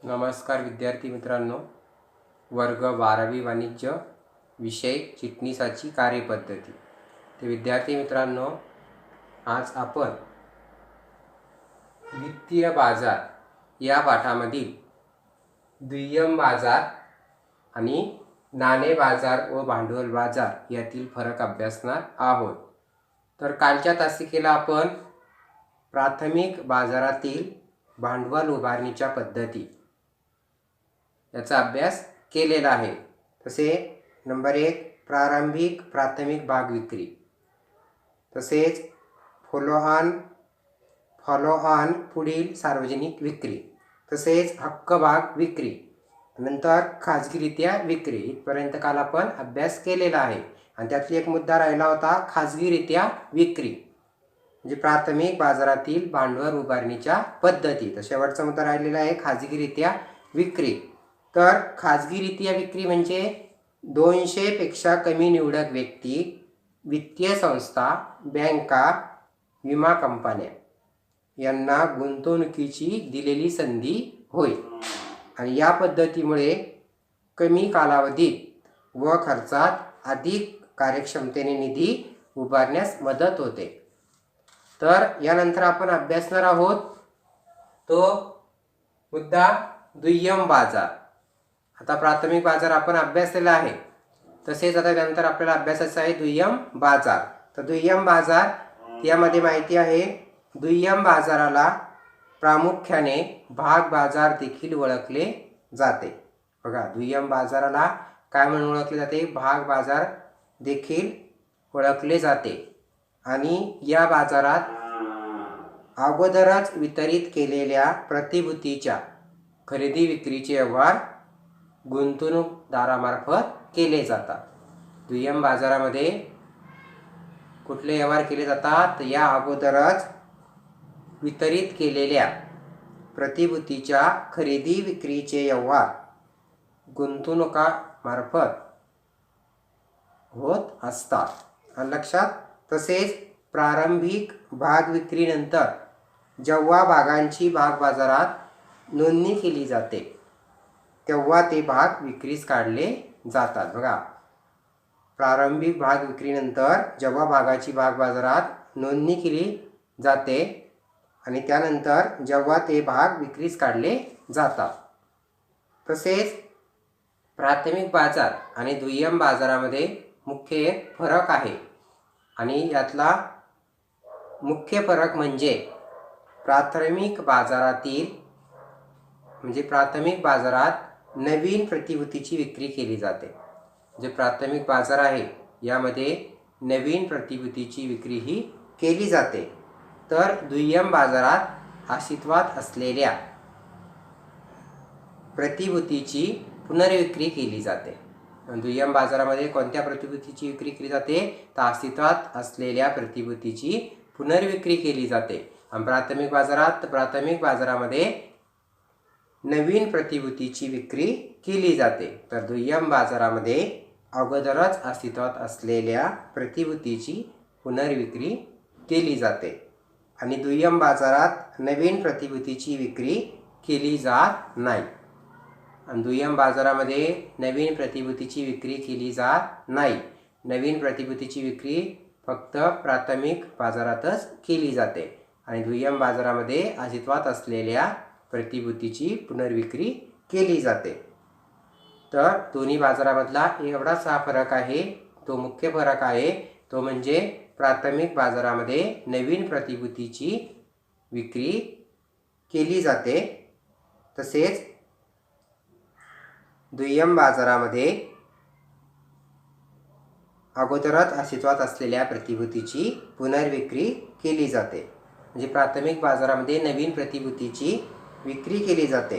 नमस्कार विद्यार्थी मित्रांनो, वर्ग 12वी वाणिज्य विषय चिटणीसाची कार्यपद्धती। ते विद्यार्थी मित्रांनो, आज आपण वित्तीय बाजार या पाठामधील दुय्यम बाजार आणि नाणे बाजार व भांडवल बाजार यातील फरक अभ्यासणार आहोत। तर कालच्या तासिकेला आपण प्राथमिक बाजारातील भांडवल उभारणीच्या पद्धती याचा अभ्यास केलेला आहे। तसे नंबर 1 प्रारंभिक प्राथमिक भाग विक्री, तसेच फॉलो ऑन पुढील सार्वजनिक विक्री, तसेच हक्क भाग विक्री, नंतर खाजगीरित्या विक्री। इथपर्यंत काल आपण अभ्यास केलेला आहे आणि त्यातली एक मुद्दा राहिला होता खाजगीरित्या विक्री, म्हणजे प्राथमिक बाजारातील भांडवल उभारणीच्या पद्धती। तर शेवटचा मुद्दा राहिलेला आहे खाजगीरित्या विक्री। तर खाजगीरित्या विक्री म्हणजे 200 पेक्षा कमी निवडक व्यक्ती, वित्तीय संस्था, बँका, विमा कंपन्या यांना गुंतवणुकीची दिलेली संधी होय। आणि या पद्धतीमुळे कमी कालावधीत व खर्चात अधिक कार्यक्षमतेने निधी उभारण्यास मदत होते। तर यानंतर आपण अभ्यासणार आहोत तो मुद्दा दुय्यम बाजार। आता प्राथमिक बाजार आपण अभ्यासलेला आहे, तसेच आता त्यानंतर आपल्याला अभ्यासाचा आहे दुय्यम बाजार। तर दुय्यम बाजार यामध्ये माहिती आहे, दुय्यम बाजाराला प्रामुख्याने भाग बाजार देखील ओळखले जाते। बघा, दुय्यम बाजाराला काय म्हणून ओळखले जाते? भाग बाजार देखील ओळखले जाते। आणि या बाजारात अगोदरच वितरित केलेल्या प्रतिभूतीच्या खरेदी विक्रीचे व्यवहार गुंतवणूकदारामार्फत केले जातात। दुय्यम बाजारामध्ये कुठले व्यवहार केले जातात? या अगोदरच वितरित केलेल्या प्रतिभूतीच्या खरेदी विक्रीचे व्यवहार गुंतवणुकामार्फत होत असतात, लक्षात। तसेच प्रारंभिक भाग विक्रीनंतर जेव्हा भागांची भाग बाजारात नोंदणी केली जाते तेव्हा ते भाग विक्रीस काढले जातात। बघा, प्रारंभिक भाग विक्रीनंतर जेव्हा भागाची भाग बाजारात नोंदणी केली जाते आणि त्यानंतर जेव्हा ते भाग विक्रीस काढले जातात। तसेच प्राथमिक बाजार आणि दुय्यम बाजारामध्ये मुख्य एक फरक आहे आणि यातला मुख्य फरक म्हणजे प्राथमिक बाजारात नवीन प्रतिभूतीची विक्री केली जाते। जे प्राथमिक बाजार आहे यामध्ये नवीन प्रतिभूतीची विक्री ही केली जाते। तर दुय्यम बाजारात अस्तित्वात असलेल्या प्रतिभूतीची पुनर्विक्री केली जाते। दुय्यम बाजारामध्ये कोणत्या प्रतिभूतीची विक्री केली जाते? तर अस्तित्वात असलेल्या प्रतिभूतीची पुनर्विक्री केली जाते। आणि प्राथमिक बाजारामध्ये नवीन प्रतिभूतीची विक्री केली जाते। तर दुय्यम बाजारामध्ये अगोदरच अस्तित्वात असलेल्या प्रतिभूतीची पुनर्विक्री केली जाते आणि दुय्यम बाजारात नवीन प्रतिभूतीची विक्री केली जात नाही। आणि दुय्यम बाजारामध्ये नवीन प्रतिभूतीची विक्री केली जात नाही। नवीन प्रतिभूतीची विक्री फक्त प्राथमिक बाजारातच केली जाते आणि दुय्यम बाजारामध्ये अस्तित्वात असलेल्या प्रतिभूतीची पुनर्विक्री केली जाते। तर दोन्ही बाजारामधला एवढाच हा फरक आहे, तो मुख्य फरक आहे, तो म्हणजे प्राथमिक बाजारामध्ये नवीन प्रतिभूतीची विक्री केली जाते, तसेच दुय्यम बाजारामध्ये अगोदरच अस्तित्वात असलेल्या प्रतिभूतीची पुनर्विक्री केली जाते। म्हणजे प्राथमिक बाजारामध्ये नवीन प्रतिभूतीची विक्री केली जाते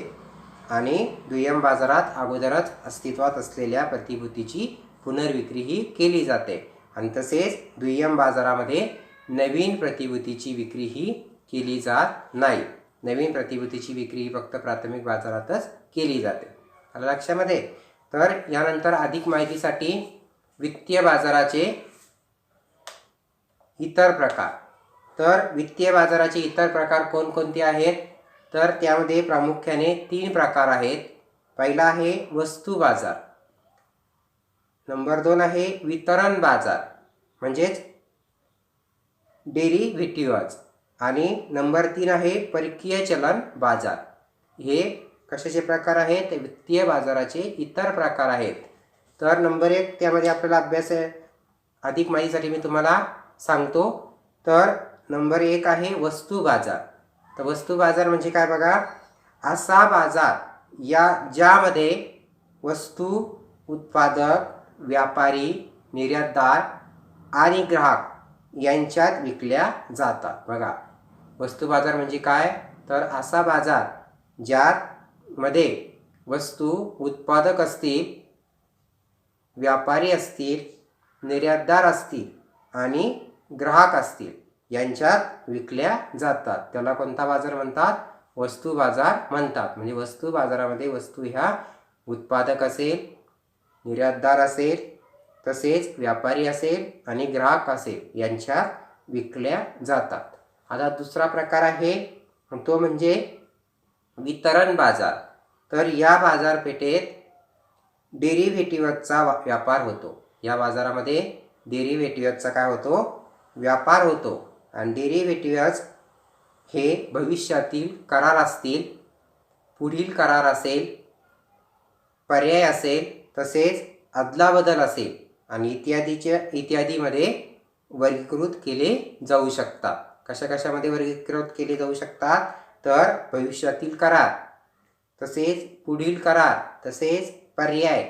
आणि दुय्यम बाजारात अगोदरच अस्तित्वात असलेल्या प्रतिभूतीची पुनर्विक्री ही केली जाते। आणि तसेच दुय्यम बाजारामध्ये नवीन प्रतिभूतीची विक्री ही केली जात नाही। नवीन प्रतिभूतीची विक्री ही फक्त प्राथमिक बाजारातच केली जाते, लक्षामध्ये। तर यानंतर अधिक माहितीसाठी वित्तीय बाजाराचे इतर प्रकार। तर वित्तीय बाजाराचे इतर प्रकार कोणकोणते आहेत? तर त्यामध्ये प्रामुख्याने 3 प्रकार आहेत. पहिला आहे वस्तू बाजार, नंबर 2 आहे वितरण बाजार म्हणजेच डेरिव्हेटिव्हज, आणि नंबर 3 आहे परकीय चलन बाजार. हे कशाचे प्रकार आहेत? वित्तीय बाजाराचे इतर प्रकार आहेत. तर नंबर 1 त्यामध्ये आपल्याला अभ्यास अधिक माहितीसाठी मी तुम्हाला सांगतो. तर नंबर 1 आहे वस्तू बाजार. तर वस्तू बाजार म्हणजे काय बघा, असा बाजार ज्यामध्ये वस्तू उत्पादक, व्यापारी, निर्यातदार आणि ग्राहक यांच्यात विकल्या जातात. बघा, वस्तू बाजार म्हणजे काय? तर असा बाजार ज्यामध्ये वस्तू उत्पादक असतील, व्यापारी असतील, निर्यातदार असतील आणि ग्राहक असतील यांच्यात विकल्या जातात. त्याला कोणता बाजार म्हणतात? वस्तू बाजार म्हणतात. म्हणजे वस्तू बाजारामध्ये वस्तू ह्या उत्पादक असेल, निर्यातदार असेल, तसेच व्यापारी असेल आणि ग्राहक असेल यांच्यात विकल्या जातात. आता दुसरा प्रकार आहे तो म्हणजे वितरण बाजार. तर या बाजारपेठेत डेरिव्हेटिव्हचा व्यापार होतो. या बाजारामध्ये डेरिव्हेटिव्हचा काय होतो? व्यापार होतो. आणि डेरिव्हेटिव्हज हे भविष्यातील करार असतील, पुढील करार असेल, पर्याय असेल, तसेच अदलाबदल असेल आणि इत्यादीमध्ये वर्गीकृत केले जाऊ शकतात. कशामध्ये वर्गीकृत केले जाऊ शकतात? तर भविष्यातील करार, तसेच पुढील करार, तसेच पर्याय,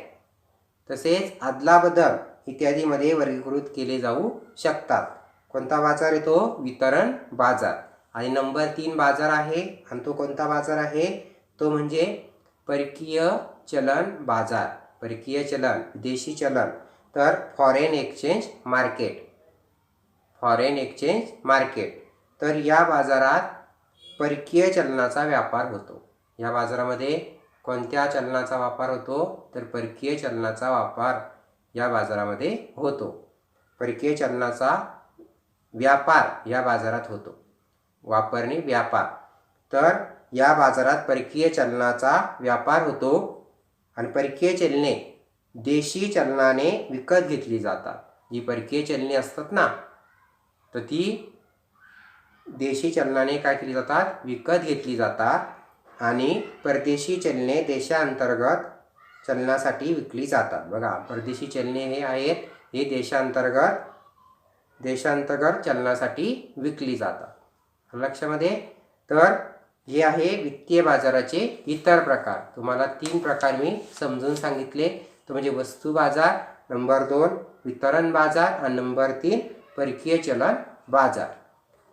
तसेच अदलाबदल इत्यादीमध्ये वर्गीकृत केले जाऊ शकतात. कोणता बाजार आहे तो? वितरण बाजार. आणि नंबर 3 बाजार आहे, आणि तो कोणता बाजार आहे? तो म्हणजे परकीय चलन बाजार. परकीय चलन, विदेशी चलन, तर फॉरेन एक्सचेंज मार्केट. तर या बाजारात परकीय चलनाचा व्यापार होतो. या बाजारामध्ये कोणत्या चलनाचा वापर होतो? तर परकीय चलनाचा वापर या बाजारामध्ये होतो. परकीय चलनाचा व्यापार या बाजारात होतो. वापरणे, व्यापार. तर या बाजारात परकीय चलनाचा व्यापार होतो आणि परकीय चलने देशी चलनाने विकत घेतली जातात. जी परकीय चलने असतात ना, तर ती देशी चलनाने काय केली जातात? विकत घेतली जातात आणि परदेशी चलने देशांतर्गत चलनासाठी विकली जातात. बघा, परदेशी चलने हे आहेत, हे देशांतर्गत चलनासाठी विकली जातात. लक्षामध्ये. तर हे आहे वित्तीय बाजाराचे इतर प्रकार. तुम्हाला 3 प्रकार मी समजून सांगितले. तो म्हणजे वस्तू बाजार, नंबर 2 वितरण बाजार आणि नंबर 3 परकीय चलन बाजार.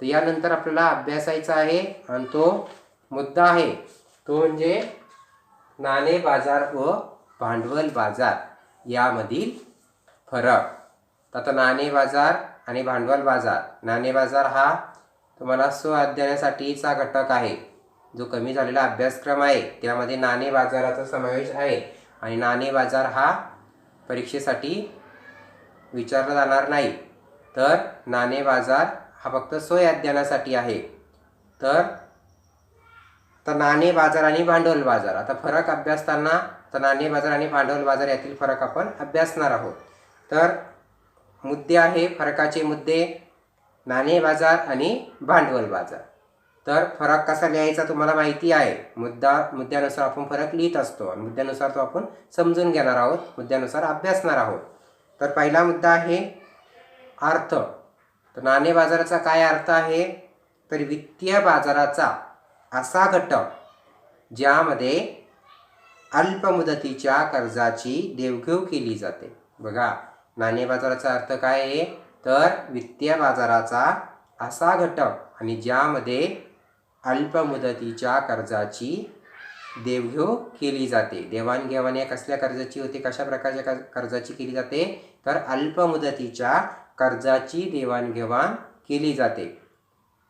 तर यानंतर आपल्याला अभ्यासायचा आहे आणि तो मुद्दा आहे तो म्हणजे नाणे बाजार व भांडवल बाजार यामधील फरक. आता नाणे बाजार आणि भांडवल बाजार. नाणे बाजार हा तुम्हाला अध्ययनासाठीचा घटक आहे, जो कमी झालेला अभ्यासक्रम आहे. त्यामध्ये नाणे बाजाराचा समावेश आहे आणि नाणे बाजार हा परीक्षेसाठी विचारला जाणार नाही. तर नाणे बाजार हा फक्त अध्ययनासाठी आहे. तर नाणे बाजार आणि भांडवल बाजार. आता फरक अभ्यासताना तर नाणे बाजार आणि भांडवल बाजार यातील फरक आपण अभ्यासणार आहोत. तर मुद्दे आहे, फरकाचे मुद्दे, नाणे बाजार आणि भांडवल बाजार. तर फरक कसा लिहायचा तुम्हाला माहिती आहे. मुद्द्यानुसार आपण फरक लिहित असतो आणि मुद्द्यानुसार तो आपण समजून घेणार आहोत, मुद्द्यानुसार अभ्यासणार आहोत. तर पहिला मुद्दा आहे अर्थ. तर नाणे बाजाराचा काय अर्थ आहे? तर वित्तीय बाजाराचा असा घटक ज्यामध्ये अल्पमुदतीच्या कर्जाची देवघेव केली जाते. बघा, नाणे बाजाराचा अर्थ काय आहे? तर वित्तीय बाजाराचा असा घटक आणि ज्यामध्ये अल्पमुदतीच्या कर्जाची देवघेव केली जाते. देवाणघेवाण या कसल्या कर्जाची होते? कशा प्रकारच्या कर्जाची केली जाते? तर अल्पमुदतीच्या कर्जाची देवाणघेवाण केली जाते.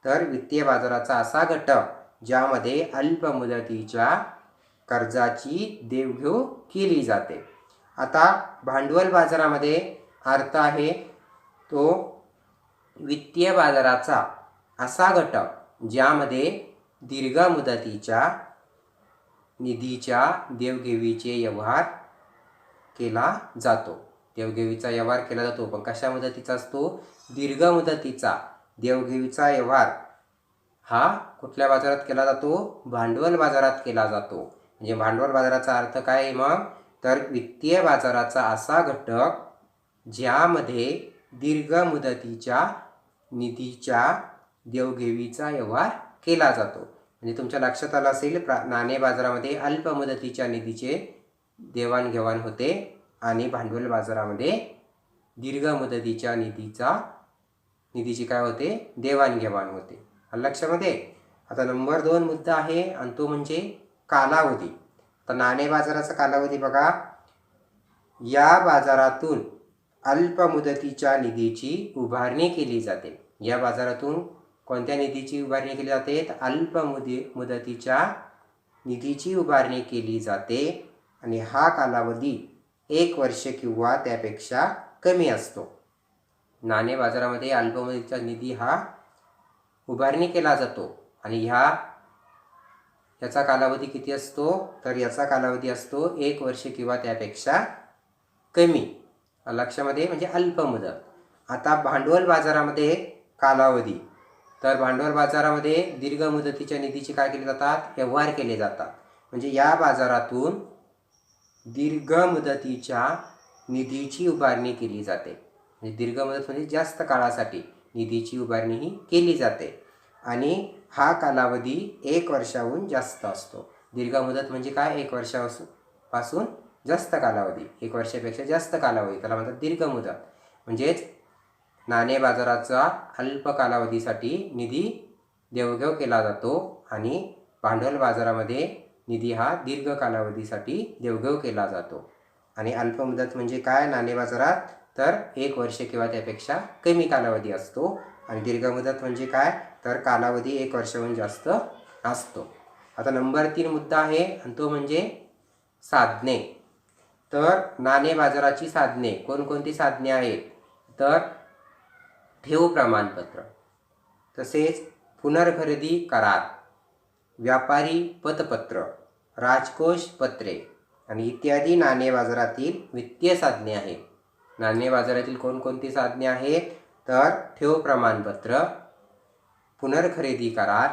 तर वित्तीय बाजाराचा असा घटक ज्यामध्ये अल्पमुदतीच्या कर्जाची देवघेव केली जाते. आता भांडवल बाजारामध्ये अर्थ आहे तो वित्तीय बाजाराचा असा घटक ज्यामध्ये दीर्घ मुदतीच्या निधीच्या देवघेवीचे व्यवहार केला जातो. देवघेवीचा व्यवहार केला जातो, पण कशा मुदतीचा असतो? दीर्घ मुदतीचा. देवघेवीचा व्यवहार हा कुठल्या बाजारात केला जातो? भांडवल बाजारात केला जातो. म्हणजे भांडवल बाजाराचा अर्थ काय आहे मग? तर वित्तीय बाजाराचा असा घटक ज्यामध्ये दीर्घ मुदतीच्या निधीच्या देवघेवीचा व्यवहार केला जातो. म्हणजे तुमच्या लक्षात आलं असेल, नाणे बाजारामध्ये अल्प मुदतीच्या निधीचे देवाणघेवाण होते आणि भांडवल बाजारामध्ये दीर्घ मुदतीच्या निधीची काय होते? देवाणघेवाण होते. लक्षामध्ये. आता नंबर 2 मुद्दा आहे आणि तो म्हणजे कालावधी. आता नाणे बाजाराचा कालावधी बघा. या बाजारातून अल्प मुदतीच्या निधीची उभारणी केली जाते. या बाजारातून कोणत्या निधीची उभारणी केली जाते? अल्प मुदतीच्या निधीची उभारणी केली जाते आणि हा कालावधी 1 वर्ष किंवा त्यापेक्षा कमी असतो. नाणे बाजारामध्ये अल्प मुदतीचा निधी हा उभारणी केला जातो आणि याचा कालावधी किती असतो? तर याचा कालावधी असतो 1 वर्ष किंवा त्यापेक्षा कमी. लक्षामध्ये. म्हणजे अल्प मुदत. आता भांडवल बाजारामध्ये कालावधी. तर भांडवल बाजारामध्ये दीर्घ मुदतीच्या निधीचे काय केले जातात? व्यवहार केले जातात. म्हणजे या बाजारातून दीर्घ मुदतीच्या निधीची उभारणी केली जाते. म्हणजे दीर्घ मुदत म्हणजे जास्त काळासाठी निधीची उभारणी ही केली जाते आणि हा कालावधी 1 वर्षाहून जास्त असतो. दीर्घ मुदत म्हणजे काय? 1 वर्षापासून जास्त कालावधी. 1 वर्षापेक्षा जास्त कालावधी त्याला म्हणतात दीर्घ मुदत. म्हणजेच नाणे बाजाराचा अल्प कालावधीसाठी निधी देवघेव केला जातो आणि भांडवल बाजारामध्ये निधी हा दीर्घ कालावधीसाठी देवघेव केला जातो. आणि अल्प मुदत म्हणजे काय नाणे बाजारात? तर 1 वर्ष किंवा त्यापेक्षा कमी कालावधी असतो. आणि दीर्घ मुदत म्हणजे काय? तर कालावधी 1 वर्षाहून जास्त असतो. आता नंबर 3 मुद्दा आहे आणि तो म्हणजे साधने. तर नाणे बाजाराची साधने कोणकोणती साधने आहेत? तर ठेव प्रमाणपत्र, तसेच पुनर्खरेदी करार, व्यापारी पतपत्र, राजकोष पत्रे आणि इत्यादी नाणे बाजारातील वित्तीय साधने आहेत. नाणे बाजारातील कोणकोणती साधने आहेत? तर ठेव प्रमाणपत्र, पुनर्खरेदी करार,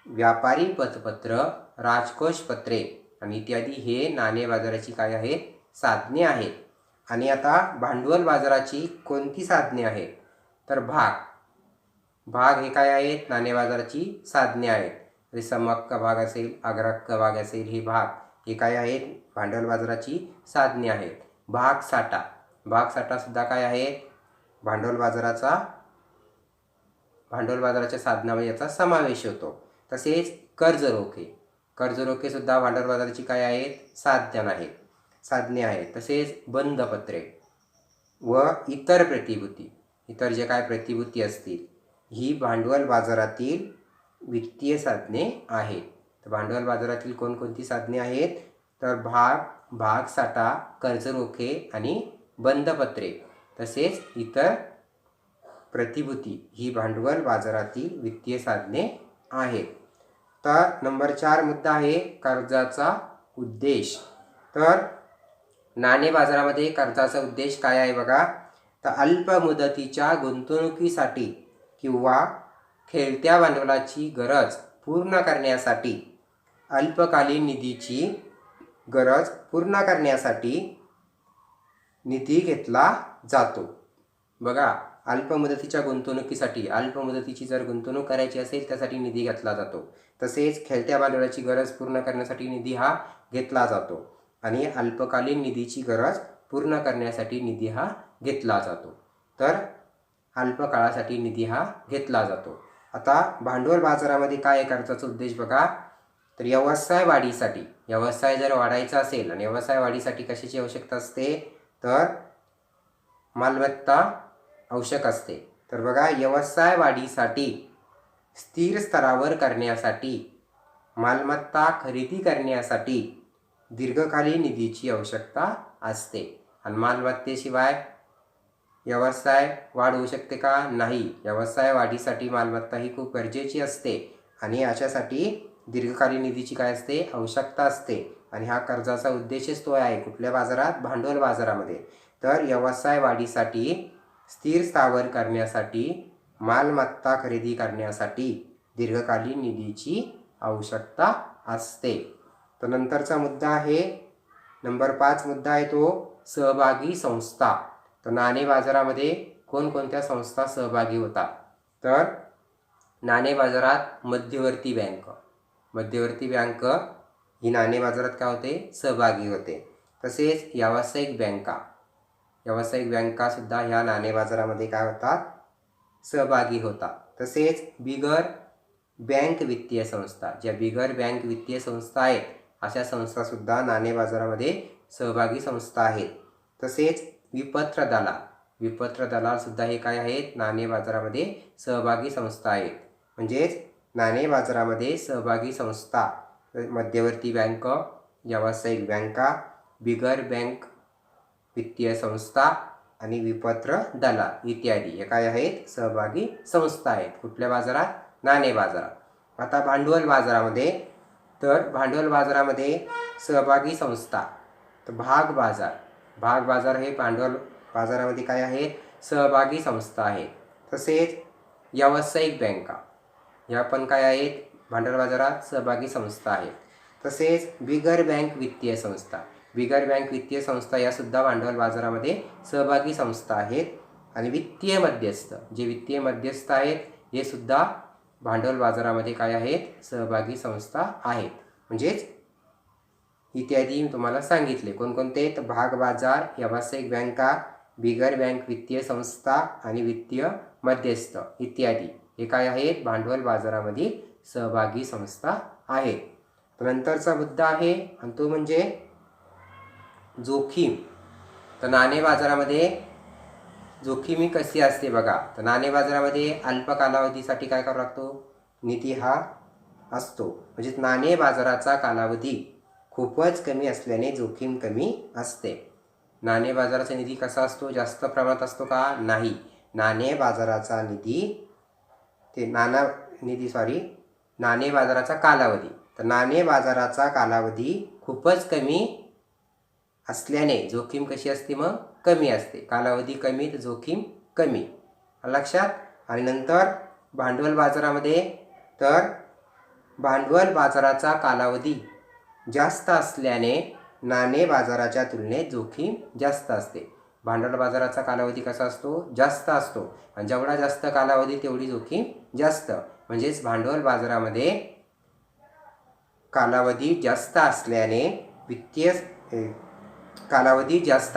व्यापारी पतपत्र, राजकोष पत्रे आणि इत्यादी हे नाणे बाजाराची काय आहेत? साधने आहेत. आणि आता भांडवल बाजाराची कोणती साधने आहेत? तर भाग हे काय आहेत? नाणे बाजाराची साधने आहेत. जसे समहक्क भाग असेल, अग्रहक्क भाग असेल, हे भाग हे काय आहेत? भांडवल बाजाराची साधने आहेत. भाग साठा सुद्धा काय आहेत? भांडवल बाजाराच्या साधनामध्ये याचा समावेश होतो. तसेच कर्ज रोखे सुद्धा भांडवल बाजाराची काय आहेत? साधने आहेत. तसेच बंधपत्रे व इतर प्रतिभूती, इतर जे काय प्रतिभूती असतील, ही भांडवल बाजारातील वित्तीय साधने आहेत. तर भांडवल बाजारातील कोणकोणती साधने आहेत? तर भाग साठा, कर्ज रोखे आणि बंधपत्रे तसेच इतर प्रतिभूती ही भांडवल बाजारातील वित्तीय साधने आहेत. तर नंबर 4 मुद्दा आहे कर्जाचा उद्देश. तर नाणे बाजारामध्ये कर्जाचा उद्देश काय आहे बघा? तर अल्प मुदतीच्या गुंतवणुकीसाठी किंवा खेळत्या भांडवलाची गरज पूर्ण करण्यासाठी, अल्पकालीन निधीची गरज पूर्ण करण्यासाठी निधी घेतला जातो. बघा, अल्प मुदतीच्या गुंतवणुकीसाठी, अल्प मुदतीची जर गुंतवणूक करायची असेल त्यासाठी निधी घेतला जातो. तसेच खेळत्या भांडवलाची गरज पूर्ण करण्यासाठी निधी हा घेतला जातो आणि अल्पकालीन निधीची गरज पूर्ण करण्यासाठी निधी हा घेतला जातो. तर अल्प काळासाठी निधी हा घेतला जातो. आता भांडवल बाजारामध्ये काय कर्जाचा उद्देश बघा? तर व्यवसाय वाढीसाठी, व्यवसाय जर वाढायचा असेल आणि व्यवसाय वाढीसाठी कशाची आवश्यकता असते? तर मालमत्ता आवश्यक असते. तर बघा, व्यवसाय वाढीसाठी स्थिर स्तरावर करण्यासाठी, मालमत्ता खरेदी करण्यासाठी दीर्घकालीन निधीची आवश्यकता असते. आणि मालमत्तेशिवाय व्यवसाय वाढ होऊ शकते का? नाही. व्यवसाय वाढीसाठी मालमत्ता ही खूप गरजेची असते आणि याच्यासाठी दीर्घकालीन निधीची काय असते, आवश्यकता असते. आणि हा कर्जाचा उद्देशच तो आहे. कुठल्या बाजारात, भांडवल बाजारामध्ये. तर व्यवसाय वाढीसाठी, स्थिर स्थावर करण्यासाठी, मालमत्ता खरेदी करण्यासाठी दीर्घकालीन निधीची आवश्यकता असते. तर नंतरचा मुद्दा आहे नंबर 5 मुद्दा आहे तो सहभागी संस्था. तर नाणे बाजारामध्ये कोणकोणत्या संस्था सहभागी होतात? तर नाणे बाजारात मध्यवर्ती बँक ही नाणे बाजारात काय होते, सहभागी होते. तसेच व्यावसायिक बँकासुद्धा ह्या नाणे बाजारामध्ये काय होतात, सहभागी होतात. तसेच बिगर बँक वित्तीय संस्था, ज्या बिगर बँक वित्तीय संस्था आहेत अशा संस्थासुद्धा नाणे बाजारामध्ये सहभागी संस्था आहेत. तसेच विपत्र दलालसुद्धा हे काय आहेत, नाणे बाजारामध्ये सहभागी संस्था आहेत. म्हणजेच नाणे बाजारामध्ये सहभागी संस्था मध्यवर्ती बँक, व्यावसायिक बँका, बिगर बँक वित्तीय संस्था आणि विपत्र दलाल इत्यादी हे काय आहेत, सहभागी संस्था आहेत. कुठल्या बाजारात, नाणे बाजारात. आता भांडवल बाजारामध्ये, तर भांडवल बाजारामध्ये सहभागी संस्था, तर भाग बाजार हे भांडवल बाजारामध्ये काय आहेत, सहभागी संस्था आहेत. तसेच व्यावसायिक बँका ह्या पण काय आहेत, भांडवल बाजारात सहभागी संस्था आहेत. तसेच बिगर बँक वित्तीय संस्था यासुद्धा भांडवल बाजारामध्ये सहभागी संस्था आहेत. आणि वित्तीय मध्यस्थ आहेत हे सुद्धा भांडवल बाजारामध्ये काय आहेत, सहभागी संस्था आहेत. म्हणजेच इत्यादी मी तुम्हाला सांगितले कोणकोणते, तर भाग बाजार, व्यावसायिक बँका, बिगर बँक वित्तीय संस्था आणि वित्तीय मध्यस्थ इत्यादी हे काय आहेत, भांडवल बाजारामध्ये सहभागी संस्था आहेत. नंतरचा मुद्दा आहे आणि तो म्हणजे जोखीम. तर नाणे बाजारामध्ये जोखीम कशी असते बघा. तर नाणे बाजारामध्ये अल्प कालावधीसाठी काय करावं लागतो, निधी हा असतो. म्हणजे नाणे बाजाराचा कालावधी खूपच कमी असल्याने जोखीम कमी असते. नाणे बाजाराचा निधी कसा असतो, जास्त प्रमाणात असतो का, नाही. नाणे बाजाराचा कालावधी, तर नाणे बाजाराचा कालावधी खूपच कमी असल्याने जोखीम कशी असते, मग कमी असते. कालावधी कमी तर जोखीम कमी, लक्षात. आणि नंतर भांडवल बाजारामध्ये, तर भांडवल बाजाराचा कालावधी जास्त असल्याने नाणे बाजाराच्या तुलनेत जोखीम जास्त असते. भांडवल बाजाराचा कालावधी कसा असतो, जास्त असतो. आणि जेवढा जास्त कालावधी तेवढी जोखीम जास्त. म्हणजेच भांडवल बाजारामध्ये कालावधी जास्त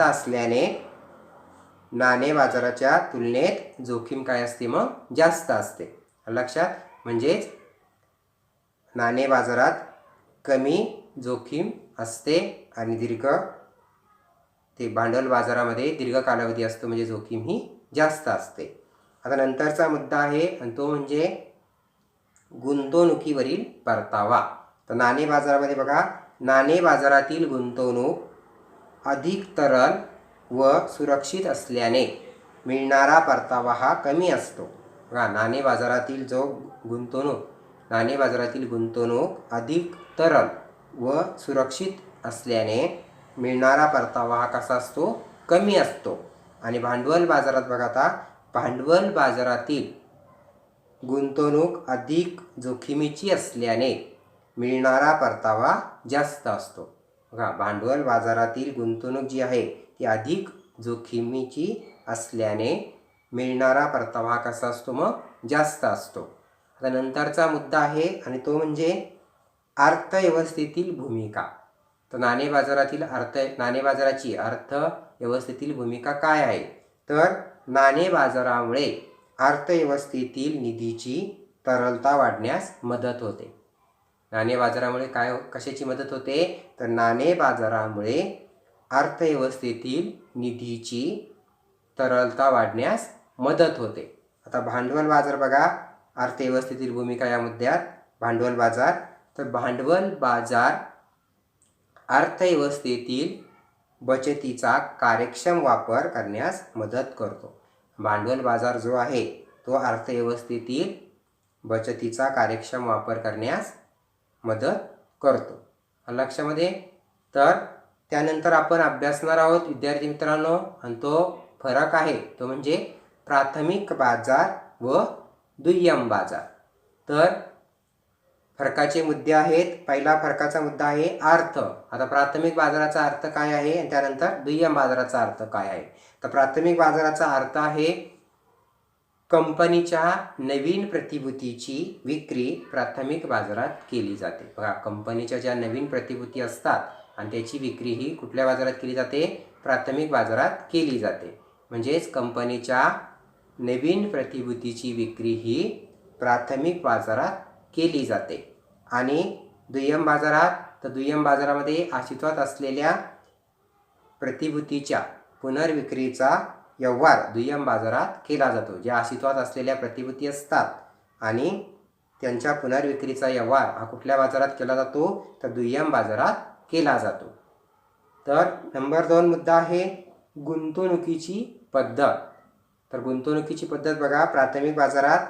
असल्याने नाणे बाजाराच्या तुलनेत जोखीम काय असते, मग जास्त असते, लक्षात. म्हणजेच नाणे बाजारात कमी जोखीम असते आणि भांडवल बाजारामध्ये दीर्घ कालावधी असतो, म्हणजे जोखीम ही जास्त असते. आता नंतरचा मुद्दा आहे आणि तो म्हणजे गुंतवणुकीवरील परतावा. तर नाणे बाजारामध्ये बघा, नाणे बाजारातील गुंतवणूक अधिक तरल व सुरक्षित असल्याने मिळणारा परतावा हा कमी असतो. बघा, नाणे बाजारातील गुंतवणूक अधिक तरल व सुरक्षित असल्याने मिळणारा परतावा हा कसा असतो, कमी असतो. आणि भांडवल बाजारात बघा, आता भांडवल बाजारातील गुंतवणूक अधिक जोखमीची असल्याने मिळणारा परतावा जास्त असतो. बघा, भांडवल बाजारातील गुंतवणूक जी आहे ती अधिक जोखमीची असल्याने मिळणारा परतावा कसा असतो, मग जास्त असतो. आता नंतरचा मुद्दा आहे आणि तो म्हणजे अर्थव्यवस्थेतील भूमिका. तर नाणे बाजाराची अर्थव्यवस्थेतील भूमिका काय आहे, तर नाणे बाजारामुळे अर्थव्यवस्थेतील निधीची तरलता वाढण्यास मदत होते. नाणे बाजारामुळे कशाची मदत होते, तर नाणे बाजारामुळे अर्थव्यवस्थेतील निधीची तरलता वाढण्यास मदत होते. आता भांडवल बाजार बघा, अर्थव्यवस्थेतील भूमिका या मुद्द्यात भांडवल बाजार. तर भांडवल बाजार अर्थव्यवस्थेतील बचतीचा कार्यक्षम वापर करण्यास मदत करतो. भांडवल बाजार जो आहे तो अर्थव्यवस्थेतील बचतीचा कार्यक्षम वापर करण्यास मदत करतो. लक्षामध्ये. तर त्यानंतर आपण अभ्यासणार आहोत विद्यार्थी मित्रांनो, आणि तो फरक आहे तो म्हणजे प्राथमिक बाजार व दुय्यम बाजार. तर फरकाचे मुद्दे आहेत. पहिला फरकाचा मुद्दा आहे अर्थ. आता प्राथमिक बाजाराचा अर्थ काय आहे आणि त्यानंतर दुय्यम बाजाराचा अर्थ काय आहे. तर प्राथमिक बाजाराचा अर्थ आहे कंपनीच्या नवीन प्रतिभूतीची विक्री प्राथमिक बाजारात केली जाते. बघा, कंपनीच्या ज्या नवीन प्रतिभूती असतात आणि त्याची विक्री ही कुठल्या बाजारात केली जाते? प्राथमिक बाजारात केली जाते. म्हणजेच कंपनीच्या नवीन प्रतिभूतीची विक्री ही प्राथमिक बाजारात केली जाते. आणि दुय्यम बाजारात, तर दुय्यम बाजारामध्ये अस्तित्वात असलेल्या प्रतिभूतीच्या पुनर्विक्रीचा व्यवहार दुय्यम बाजारात केला जातो. ज्या अस्तित्वात असलेल्या प्रतिभूती असतात आणि त्यांच्या पुनर्विक्रीचा व्यवहार हा कुठल्या बाजारात केला जातो? तर दुय्यम बाजारात केला जातो. तर नंबर 2 मुद्दा आहे गुंतवणुकीची पद्धत. तर गुंतवणुकीची पद्धत बघा, प्राथमिक बाजारात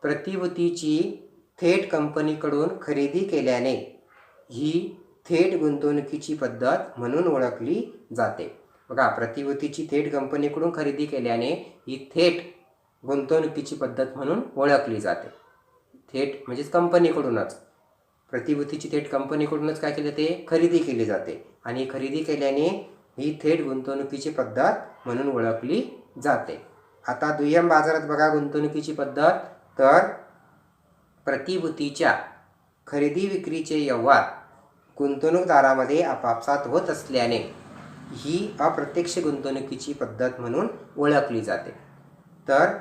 प्रतिभूतीची थेट कंपनीकडून खरेदी केल्याने ही थेट गुंतवणुकीची पद्धत म्हणून ओळखली जाते. बघा, प्रतिभूतीची थेट कंपनीकडून खरेदी केल्याने ही थेट गुंतवणुकीची पद्धत म्हणून ओळखली जाते. थेट म्हणजेच कंपनीकडूनच, प्रतिभूतीची थेट कंपनीकडूनच काय केले ते खरेदी केली जाते आणि खरेदी केल्याने ही थेट गुंतवणुकीची पद्धत म्हणून ओळखली जाते. आता दुय्यम बाजारात बघा गुंतवणुकीची पद्धत, तर प्रतिभूतीच्या खरेदी विक्रीचे व्यवहार गुंतवणूकदारामध्ये आपापसात होत असल्याने ही अप्रत्यक्ष गुंतवणुकीची पद्धत म्हणून ओळखली जाते. तर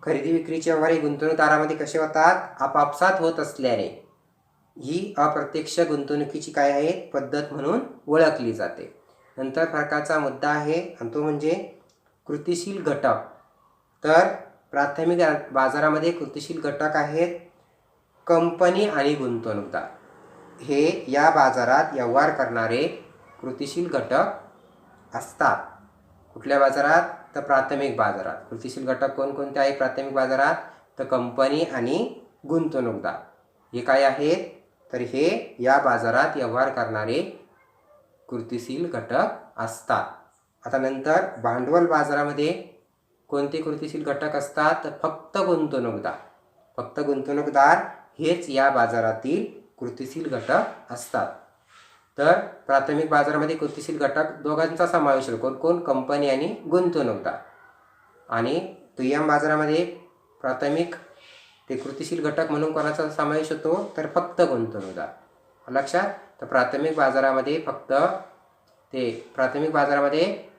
खरेदी विक्रीचे व्यवहार हे गुंतवणूकदारामध्ये कसे होतात? आपापसात होत असल्याने ही अप्रत्यक्ष गुंतवणुकीची काय आहे? पद्धत म्हणून ओळखली जाते. नंतर फरकाचा मुद्दा आहे आणि तो म्हणजे कृतिशील घटक. तर प्राथमिक बाजारामध्ये कृतिशील घटक आहेत कंपनी आणि गुंतवणूकदार. हे या बाजारात व्यवहार करणारे कृतिशील घटक असतात. कुठल्या बाजारात? तर प्राथमिक बाजारात. कृतिशील घटक कोणकोणते आहेत प्राथमिक बाजारात? तर कंपनी आणि गुंतवणूकदार हे काय आहेत? तर हे या बाजारात व्यवहार करणारे कृतिशील घटक असतात. आता नंतर भांडवल बाजारामध्ये कोणते कृतिशील घटक असतात? तर फक्त गुंतवणूकदार हेच या बाजारातील कृतिशील घटक असतात. तर प्राथमिक बाजारामध्ये कृतिशील घटक दोघांचा समावेश होतो. कोण? कंपनी आणि गुंतवणूकदार. आणि दुय्यम बाजारामध्ये प्राथमिक ते कृतिशील घटक म्हणून कोणाचा समावेश होतो? तर फक्त गुंतवणूकदार. लक्षात. तर प्राथमिक बाजारामध्ये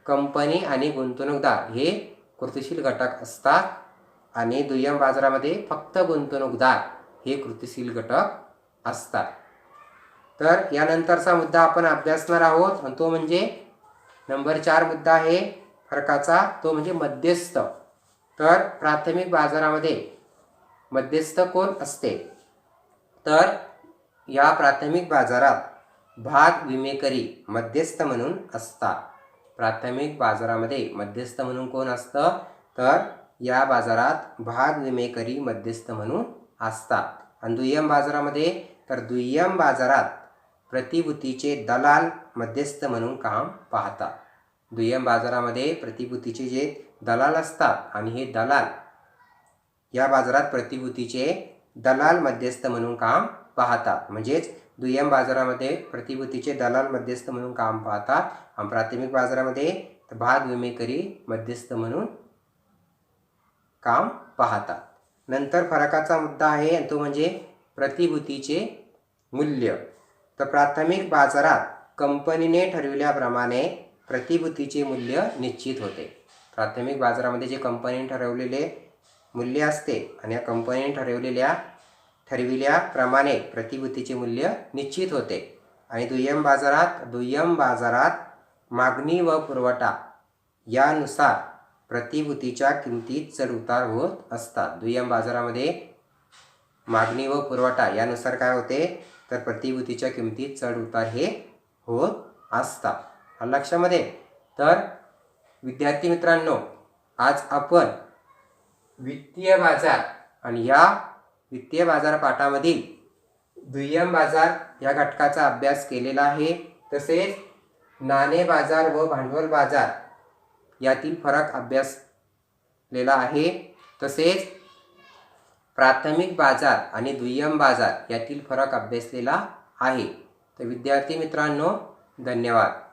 कंपनी आणि गुंतवणूकदार हे कृतिशील घटक असतात आणि दुय्यम बाजारामध्ये फक्त गुंतवणूकदार हे कृतिशील घटक असतात. तर यानंतरचा मुद्दा आपण अभ्यासणार आहोत आणि तो म्हणजे नंबर 4 मुद्दा आहे फरकाचा, तो म्हणजे मध्यस्थ. तर प्राथमिक बाजारामध्ये मध्यस्थ कोण असते? तर या प्राथमिक बाजारात भाग विमेकरी मध्यस्थ म्हणून असतात. प्राथमिक बाजारामध्ये मध्यस्थ म्हणून कोण असतं? तर या बाजारात भाग विमेकरी मध्यस्थ म्हणून असतात. आणि दुय्यम बाजारामध्ये, तर दुय्यम बाजारात प्रतिभूतीचे दलाल मध्यस्थ म्हणून काम पाहतात. दुय्यम बाजारामध्ये प्रतिभूतीचे जे दलाल असतात आणि हे दलाल या बाजारात प्रतिभूतीचे दलाल मध्यस्थ म्हणून काम पाहतात. म्हणजेच दुय्यम बाजारामध्ये प्रतिभूतीचे दलाल मध्यस्थ म्हणून काम पाहतात आणि प्राथमिक बाजारामध्ये भाग विमेकरी मध्यस्थ म्हणून काम पाहतात. नंतर फरकाचा मुद्दा आहे आणि तो म्हणजे प्रतिभूतीचे मूल्य. तर प्राथमिक बाजारात कंपनीने ठरविल्याप्रमाणे प्रतिभूतीचे मूल्य निश्चित होते. प्राथमिक बाजारामध्ये जे कंपनीने ठरवलेले मूल्य असते आणि या कंपनीने ठरविल्याप्रमाणे प्रतिभूतीचे मूल्य निश्चित होते. आणि दुय्यम बाजारात मागणी व पुरवठा यानुसार प्रतिभूतीच्या किमतीत चढ उतार होत असतात. दुय्यम बाजारामध्ये मागणी व पुरवठा यानुसार काय होते? तर प्रतिभूतीच्या किमतीत चढ उतार हे होत असतात. लक्षामध्ये. तर विद्यार्थी मित्रांनो, आज आपण वित्तीय बाजार आणि या वित्तीय बाजार पाठामधील दुय्यम बाजार या घटकाचा अभ्यास केलेला आहे. तसेच नाणे बाजार व भांडवल बाजार यातील फरक अभ्यासलेला आहे. तसेच प्राथमिक बाजार आणि दुय्यम बाजार यातील फरक अभ्यासलेला आहे. तर विद्यार्थी मित्रांनो, धन्यवाद.